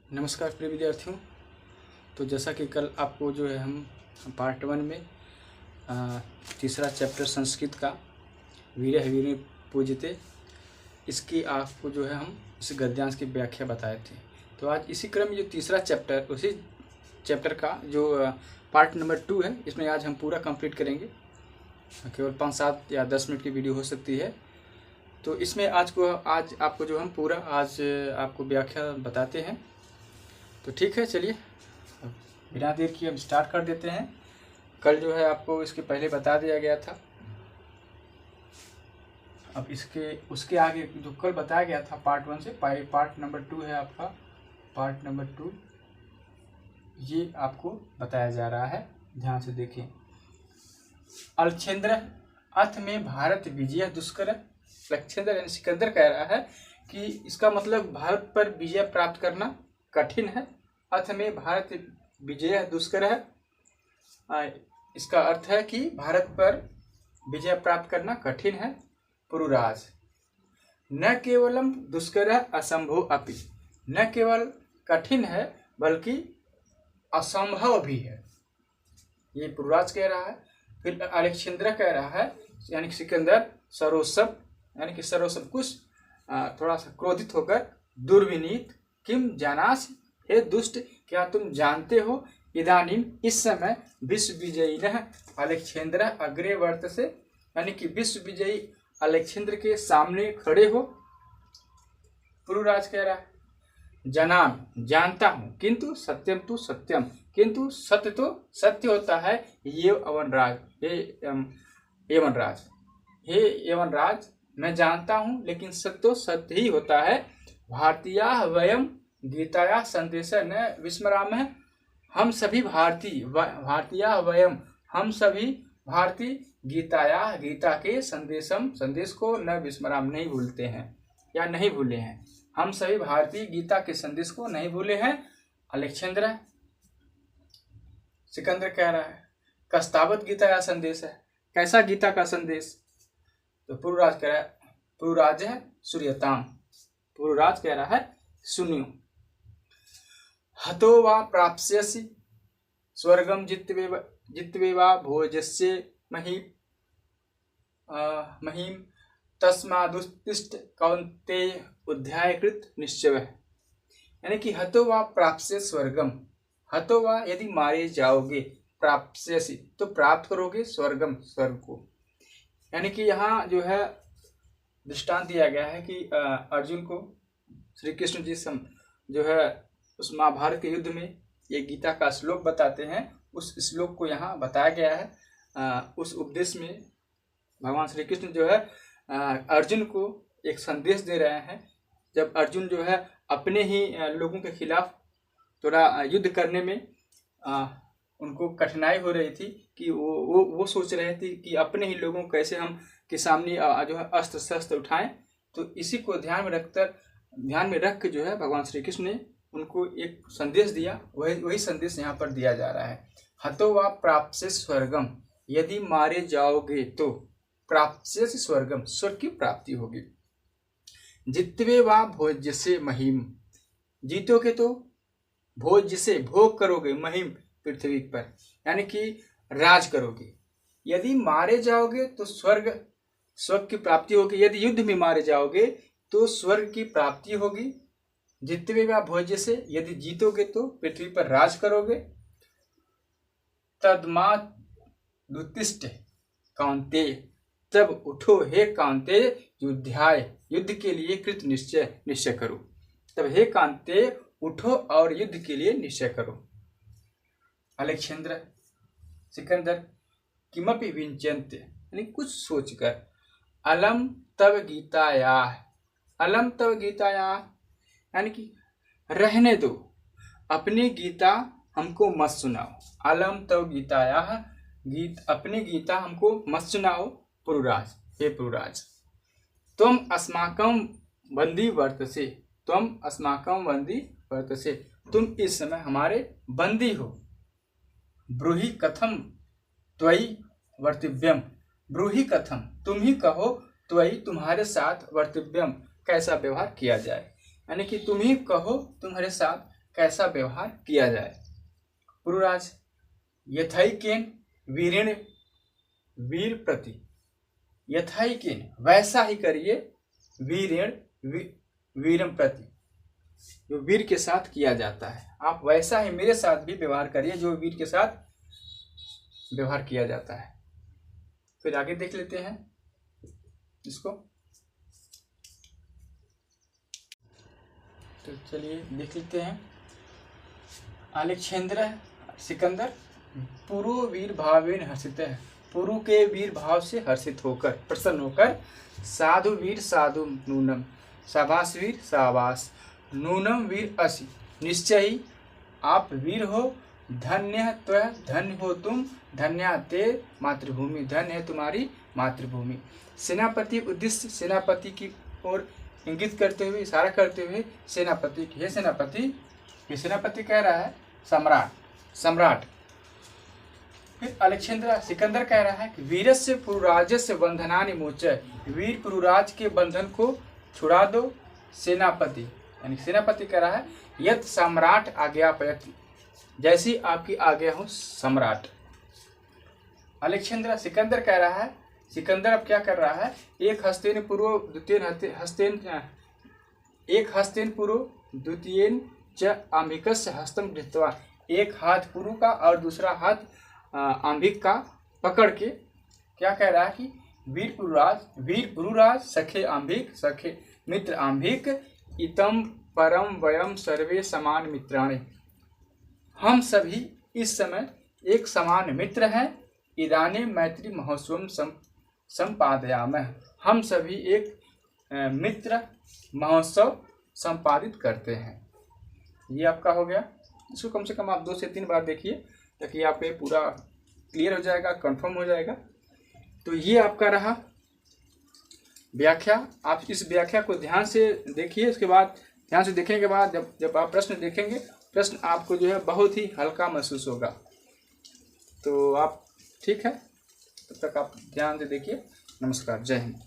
नमस्कार प्रिय विद्यार्थियों। तो जैसा कि कल आपको जो है हम पार्ट 1 में तीसरा चैप्टर संस्कृत का वीर्य वीर्य पूजिते, इसकी आपको जो है हम इस गद्यांश की व्याख्या बताए थे। तो आज इसी क्रम में जो तीसरा चैप्टर, उसी चैप्टर का जो पार्ट नंबर 2 है, इसमें आज हम पूरा कंप्लीट करेंगे। केवल 5-7 या 10 मिनट की वीडियो हो सकती है। तो इसमें आज आपको जो हम पूरा आज आपको व्याख्या बताते हैं। तो ठीक है, चलिए बिना देर किए हम स्टार्ट कर देते हैं। कल जो है आपको इसके पहले बता दिया गया था। अब उसके आगे जो कल बताया गया था पार्ट 1 से पार्ट नंबर 2 है आपका। पार्ट नंबर 2 ये आपको बताया जा रहा है, ध्यान से देखिए। अलक्षेंद्र अथ में भारत विजय दुष्कर। अलक्षेंद्र यानी सिकंदर कह रहा है कि इसका मतलब भारत पर विजय प्राप्त करना कठिन है। अर्थ में भारत विजय दुष्कर है। इसका अर्थ है कि भारत पर विजय प्राप्त करना कठिन है। पुरुराज न केवलम दुष्कर असंभव अपि, न केवल कठिन है बल्कि असंभव भी है, ये पुरुराज कह रहा है। फिर अलेक्जेंद्र कह रहा है, यानी कि सिकंदर सरोसब यानी कि सरोसब कुछ थोड़ा सा क्रोधित होकर, दुर्विनीत किम जानास, हे दुष्ट क्या तुम जानते हो, इदानीम इस समय विश्व विजयी अलेक्जेंद्र अग्रे वर्तसे, यानी कि विश्व विजयी अलेक्जेंद्र के सामने खड़े हो। पुरुराज कह रहा है, जनाम जानता हूँ, किंतु सत्यम तो सत्यम, किंतु सत्य तो सत्य होता है। ये यवनराज, हे यवनराज, हे यवनराज, मैं जानता हूँ लेकिन सत्य तो सत्य ही होता है। भारतीया वयम गीताया संदेश न विस्मराम है, हम सभी भारतीया वयम, हम सभी भारतीय गीताया गीता के संदेश को न विस्मराम नहीं भूलते हैं या नहीं भूले हैं। हम सभी भारतीय गीता के संदेश को नहीं भूले हैं। अलेक्जेंद्र सिकंदर कह रहा है, कस्तावत गीता या संदेश है, कैसा गीता का संदेश। तो पुरुराज कह रहा है, पुरुराज है सूर्यताम, पुरुराज कह रहा है सुनियो। हतो वा प्राप्स्यसि स्वर्गम जित्वे वा भोजस्य महीम तस्मादुत्तिष्ठ कौन्तेय उद्यायकृत निश्चय। यानी कि हतो वा प्राप्स्य स्वर्गम, हतो वा यदि मारे जाओगे, प्राप्स्यसि तो प्राप्त करोगे, स्वर्गम स्वर्ग को। यानी कि यहाँ जो है दृष्टांत दिया गया है कि अर्जुन को श्री कृष्ण जी जो है उस महाभारत के युद्ध में ये गीता का श्लोक बताते हैं। उस श्लोक को यहाँ बताया गया है। उस उपदेश में भगवान श्री कृष्ण जो है अर्जुन को एक संदेश दे रहे हैं। जब अर्जुन जो है अपने ही लोगों के खिलाफ थोड़ा युद्ध करने में उनको कठिनाई हो रही थी कि वो सोच रहे थे कि अपने ही लोगों कैसे हम के सामने जो है अस्त्र शस्त्र उठाएं। तो इसी को ध्यान में रख के जो है भगवान श्री कृष्ण ने उनको एक संदेश दिया। वही संदेश यहाँ पर दिया जा रहा है। हतो वा प्राप्स्य स्वर्गम, यदि मारे जाओगे तो प्राप्स्य स्वर्गम, स्वर्ग की प्राप्ति होगी। जित्वे वा भोज्यसे महिम, जीतोगे तो भोज्य से भोग करोगे, महिम पृथ्वी पर, यानी कि राज करोगे। यदि मारे जाओगे तो स्वर्ग की प्राप्ति होगी। यदि युद्ध में मारे जाओगे तो स्वर्ग की प्राप्ति होगी। जित्वे वा भोज्य से, यदि जीतोगे तो पृथ्वी पर राज करोगे। तद्मादुत्तिष्ठ कौन्तेय, तब उठो हे कांतेय, युद्धाय, युद्ध के लिए कृत निश्चय करो। तब हे कांतेय उठो और युद्ध के लिए निश्चय करो। अलेक्जेंद्र सिकंदर किमपि विंचन्ते, यानी कुछ सोचकर, अलम तव गीताया, अलम तव गीताया, यानी कि रहने दो, अपनी गीता हमको मत सुनाओ। अलम तव गीताया, अपनी गीता हमको मत सुनाओ। पुरुराज, हे पुरुराज, तुम अस्माकं बंदी वर्तसे, तुम अस्माकं बंदी वर्तसे, तुम इस समय हमारे बंदी हो। ब्रूहि कथम त्वयि वर्तिव्यम, ब्रूहि कथम, तुम ही कहो, त्वयि तुम्हारे साथ, वर्तिव्यम कैसा व्यवहार किया जाए, यानी कि तुम ही कहो तुम्हारे साथ कैसा व्यवहार किया जाए। पुरुराज यथैकेन वीरेण वीर प्रति, यथैकेन वैसा ही करिए, वीरेण वीरम प्रति जो वीर के साथ किया जाता है, आप वैसा ही मेरे साथ भी व्यवहार करिए जो वीर के साथ व्यवहार किया जाता है। फिर आगे देख लेते हैं इसको। तो चलिए देख लेते हैं। अलेक्जेंद्र सिकंदर पुरु वीर भावेन हर्षित है, पुरु के वीर भाव से हर्षित होकर, प्रसन्न होकर, साधु वीर साधु नूनम, शाबाश वीर शाबाश, नूनम वीर असि, निश्चय ही आप वीर हो, धन्य त्व धन्य हो तुम, धन्या ते मातृभूमि, धन्य है तुम्हारी मातृभूमि। सेनापति उद्देश्य सेनापति की ओर इंगित करते हुए, इशारा करते हुए सेनापति की, हे सेनापति, ये सेनापति कह रहा है सम्राट, सम्राट। फिर अलेक्जेंद्र सिकंदर कह रहा है कि वीरस्य पुरुराजस्य बंधनानि मोचय, वीर पुरुराज के बंधन को छुड़ा दो। सेनापति यानी सेनापति कह रहा है यत सम्राट आज्ञापयति, जैसी आपकी आज्ञा हो सम्राट। अलेक्जेंद्र सिकंदर कह रहा है, सिकंदर अब क्या कर रहा है, एक हस्तेन पूर्व द्वितीय हस्तेन, एक हस्तेन पूर्व द्वितीयेन च आंभिकस्य हस्तम धृत्वा, एक हाथ पुरु का और दूसरा हाथ आंभिक का पकड़ के क्या कह रहा है कि वीर पुरुराज सखे आंभिक, सखे मित्र आंभिक, इतम परम वयम सर्वे समान मित्राणि, हम सभी इस समय एक समान मित्र हैं। इदानीं मैत्री महोत्सव संपादयामः, हम सभी एक मित्र महोत्सव संपादित करते हैं। ये आपका हो गया। इसको कम से कम आप 2 से 3 बार देखिए ताकि आप ये पूरा क्लियर हो जाएगा, कंफर्म हो जाएगा। तो ये आपका रहा व्याख्या। आप इस व्याख्या को ध्यान से देखिए, उसके बाद ध्यान से देखने के बाद जब आप प्रश्न देखेंगे, प्रश्न आपको जो है बहुत ही हल्का महसूस होगा। तो आप ठीक है, तब तक आप ध्यान से देखिए। नमस्कार, जय हिंद।